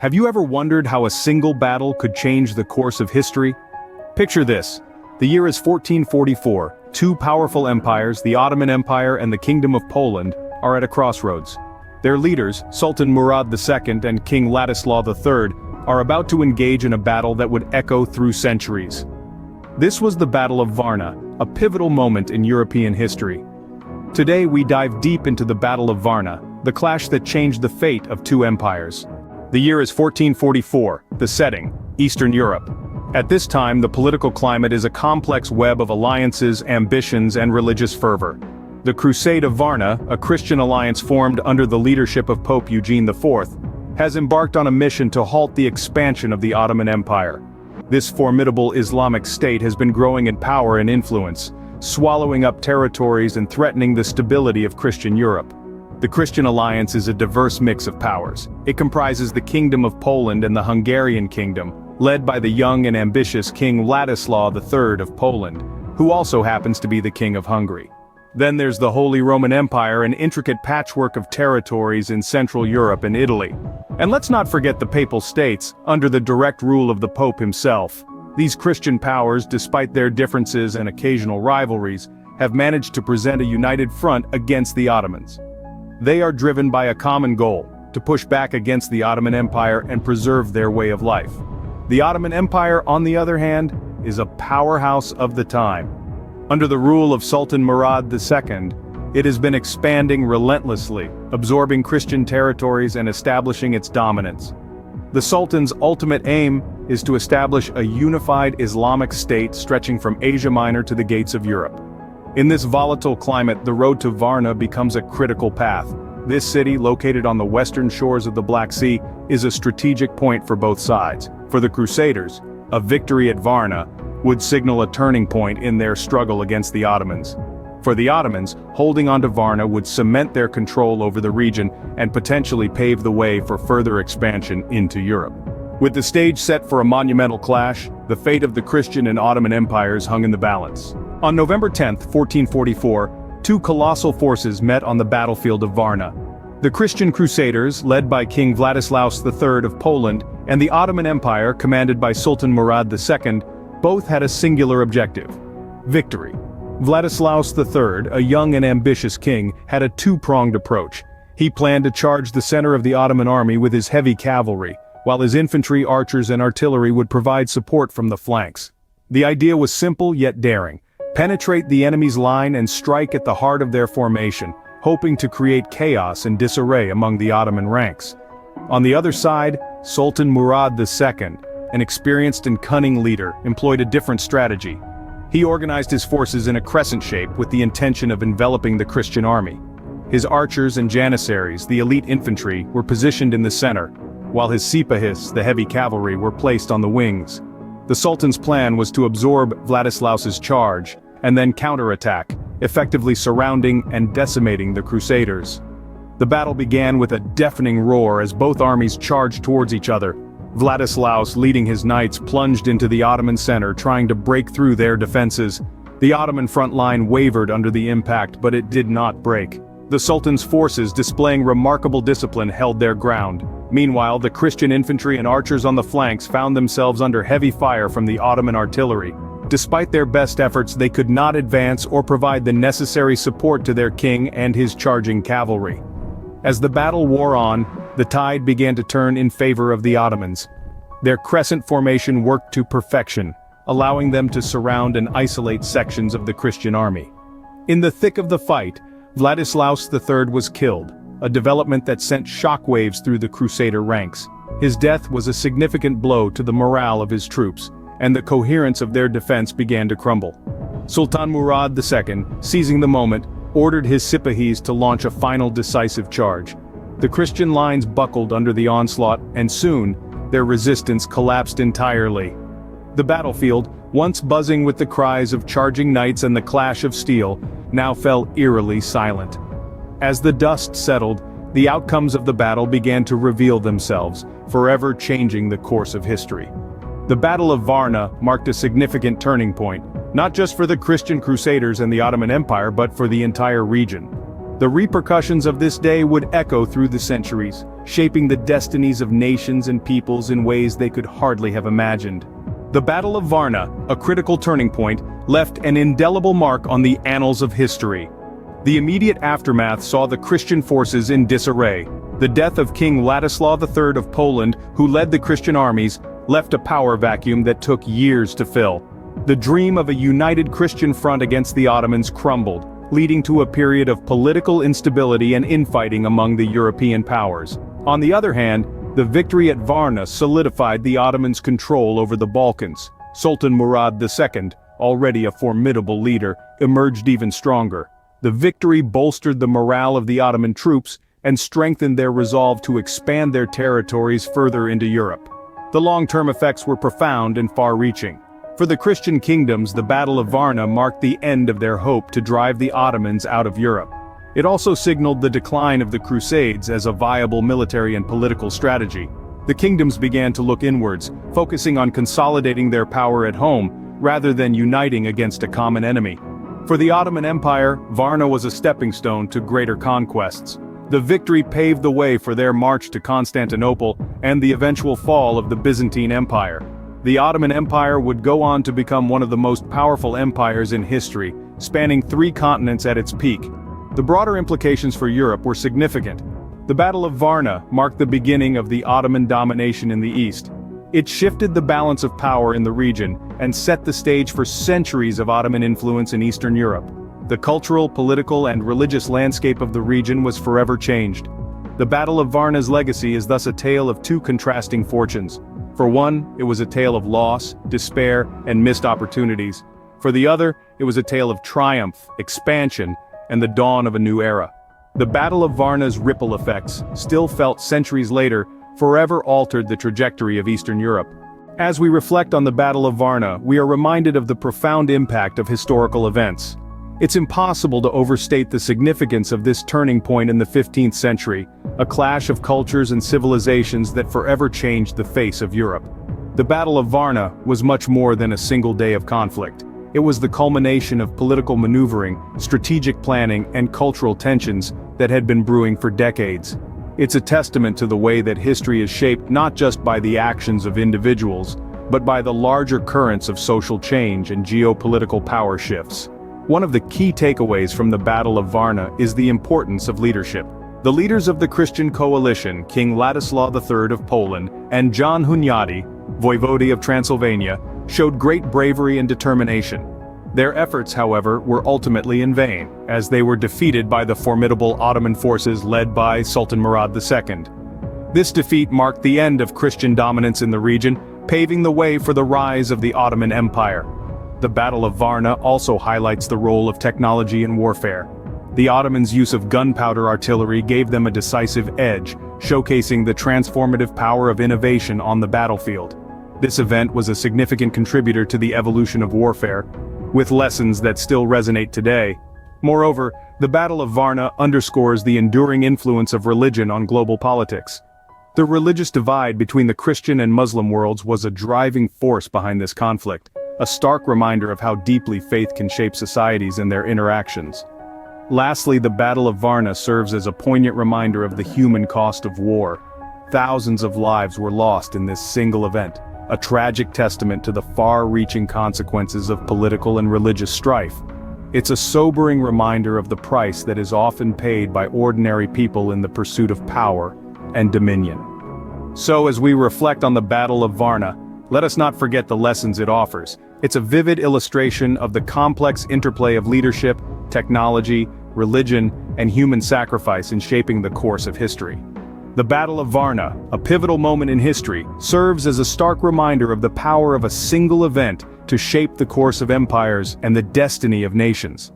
Have you ever wondered how a single battle could change the course of history? Picture this. The year is 1444. Two powerful empires, the Ottoman Empire and the Kingdom of Poland, are at a crossroads. Their leaders, Sultan Murad II and King Ladislaw III, are about to engage in a battle that would echo through centuries. This was the Battle of Varna, a pivotal moment in European history. Today we dive deep into the Battle of Varna, the clash that changed the fate of two empires. The year is 1444, the setting, Eastern Europe. At this time the political climate is a complex web of alliances, ambitions and religious fervor. The Crusade of Varna, a Christian alliance formed under the leadership of Pope Eugene IV, has embarked on a mission to halt the expansion of the Ottoman Empire. This formidable Islamic state has been growing in power and influence, swallowing up territories and threatening the stability of Christian Europe. The Christian alliance is a diverse mix of powers. It comprises the Kingdom of Poland and the Hungarian Kingdom, led by the young and ambitious King Ladislaw III of Poland, who also happens to be the King of Hungary. Then there's the Holy Roman Empire, an intricate patchwork of territories in Central Europe and Italy. And let's not forget the Papal States, under the direct rule of the Pope himself. These Christian powers, despite their differences and occasional rivalries, have managed to present a united front against the Ottomans. They are driven by a common goal, to push back against the Ottoman Empire and preserve their way of life. The Ottoman Empire, on the other hand, is a powerhouse of the time. Under the rule of Sultan Murad II, it has been expanding relentlessly, absorbing Christian territories and establishing its dominance. The Sultan's ultimate aim is to establish a unified Islamic state stretching from Asia Minor to the gates of Europe. In this volatile climate, the road to Varna becomes a critical path. This city, located on the western shores of the Black Sea, is a strategic point for both sides. For the Crusaders, a victory at Varna would signal a turning point in their struggle against the Ottomans. For the Ottomans, holding on to Varna would cement their control over the region and potentially pave the way for further expansion into Europe. With the stage set for a monumental clash, the fate of the Christian and Ottoman empires hung in the balance. On November 10, 1444, two colossal forces met on the battlefield of Varna. The Christian Crusaders, led by King Vladislaus III of Poland, and the Ottoman Empire, commanded by Sultan Murad II, both had a singular objective: victory. Vladislaus III, a young and ambitious king, had a two-pronged approach. He planned to charge the center of the Ottoman army with his heavy cavalry, while his infantry, archers and artillery would provide support from the flanks. The idea was simple yet daring: penetrate the enemy's line and strike at the heart of their formation, hoping to create chaos and disarray among the Ottoman ranks. On the other side, Sultan Murad II, an experienced and cunning leader, employed a different strategy. He organized his forces in a crescent shape with the intention of enveloping the Christian army. His archers and janissaries, the elite infantry, were positioned in the center, while his sipahis, the heavy cavalry, were placed on the wings. The Sultan's plan was to absorb Vladislaus's charge, and then counterattack, effectively surrounding and decimating the Crusaders. The battle began with a deafening roar as both armies charged towards each other. Vladislaus, leading his knights, plunged into the Ottoman center, trying to break through their defenses. The Ottoman front line wavered under the impact, but it did not break. The Sultan's forces, displaying remarkable discipline, held their ground. Meanwhile, the Christian infantry and archers on the flanks found themselves under heavy fire from the Ottoman artillery. Despite their best efforts, they could not advance or provide the necessary support to their king and his charging cavalry. As the battle wore on, the tide began to turn in favor of the Ottomans. Their crescent formation worked to perfection, allowing them to surround and isolate sections of the Christian army. In the thick of the fight, Vladislaus III was killed, a development that sent shockwaves through the Crusader ranks. His death was a significant blow to the morale of his troops, and the coherence of their defense began to crumble. Sultan Murad II, seizing the moment, ordered his sipahis to launch a final decisive charge. The Christian lines buckled under the onslaught, and soon, their resistance collapsed entirely. The battlefield, once buzzing with the cries of charging knights and the clash of steel, now fell eerily silent. As the dust settled, the outcomes of the battle began to reveal themselves, forever changing the course of history. The Battle of Varna marked a significant turning point, not just for the Christian Crusaders and the Ottoman Empire but for the entire region. The repercussions of this day would echo through the centuries, shaping the destinies of nations and peoples in ways they could hardly have imagined. The Battle of Varna, a critical turning point, left an indelible mark on the annals of history. The immediate aftermath saw the Christian forces in disarray. The death of King Ladislaw III of Poland, who led the Christian armies, left a power vacuum that took years to fill. The dream of a united Christian front against the Ottomans crumbled, leading to a period of political instability and infighting among the European powers. On the other hand, the victory at Varna solidified the Ottomans' control over the Balkans. Sultan Murad II, already a formidable leader, emerged even stronger. The victory bolstered the morale of the Ottoman troops and strengthened their resolve to expand their territories further into Europe. The long-term effects were profound and far-reaching. For the Christian kingdoms, the Battle of Varna marked the end of their hope to drive the Ottomans out of Europe. It also signaled the decline of the Crusades as a viable military and political strategy. The kingdoms began to look inwards, focusing on consolidating their power at home, rather than uniting against a common enemy. For the Ottoman Empire, Varna was a stepping stone to greater conquests. The victory paved the way for their march to Constantinople and the eventual fall of the Byzantine Empire. The Ottoman Empire would go on to become one of the most powerful empires in history, spanning 3 continents at its peak. The broader implications for Europe were significant. The Battle of Varna marked the beginning of the Ottoman domination in the East. It shifted the balance of power in the region and set the stage for centuries of Ottoman influence in Eastern Europe. The cultural, political, and religious landscape of the region was forever changed. The Battle of Varna's legacy is thus a tale of 2 contrasting fortunes. For one, it was a tale of loss, despair, and missed opportunities. For the other, it was a tale of triumph, expansion, and the dawn of a new era. The Battle of Varna's ripple effects, still felt centuries later, forever altered the trajectory of Eastern Europe. As we reflect on the Battle of Varna, we are reminded of the profound impact of historical events. It's impossible to overstate the significance of this turning point in the 15th century, a clash of cultures and civilizations that forever changed the face of Europe. The Battle of Varna was much more than a single day of conflict. It was the culmination of political maneuvering, strategic planning, and cultural tensions that had been brewing for decades. It's a testament to the way that history is shaped not just by the actions of individuals, but by the larger currents of social change and geopolitical power shifts. One of the key takeaways from the Battle of Varna is the importance of leadership. The leaders of the Christian coalition, King Ladislaw III of Poland and John Hunyadi, Voivode of Transylvania, showed great bravery and determination. Their efforts, however, were ultimately in vain, as they were defeated by the formidable Ottoman forces led by Sultan Murad II. This defeat marked the end of Christian dominance in the region, paving the way for the rise of the Ottoman Empire. The Battle of Varna also highlights the role of technology in warfare. The Ottomans' use of gunpowder artillery gave them a decisive edge, showcasing the transformative power of innovation on the battlefield. This event was a significant contributor to the evolution of warfare, with lessons that still resonate today. Moreover, the Battle of Varna underscores the enduring influence of religion on global politics. The religious divide between the Christian and Muslim worlds was a driving force behind this conflict, a stark reminder of how deeply faith can shape societies and their interactions. Lastly, the Battle of Varna serves as a poignant reminder of the human cost of war. Thousands of lives were lost in this single event, a tragic testament to the far-reaching consequences of political and religious strife. It's a sobering reminder of the price that is often paid by ordinary people in the pursuit of power and dominion. So as we reflect on the Battle of Varna, let us not forget the lessons it offers. It's a vivid illustration of the complex interplay of leadership, technology, religion, and human sacrifice in shaping the course of history. The Battle of Varna, a pivotal moment in history, serves as a stark reminder of the power of a single event to shape the course of empires and the destiny of nations.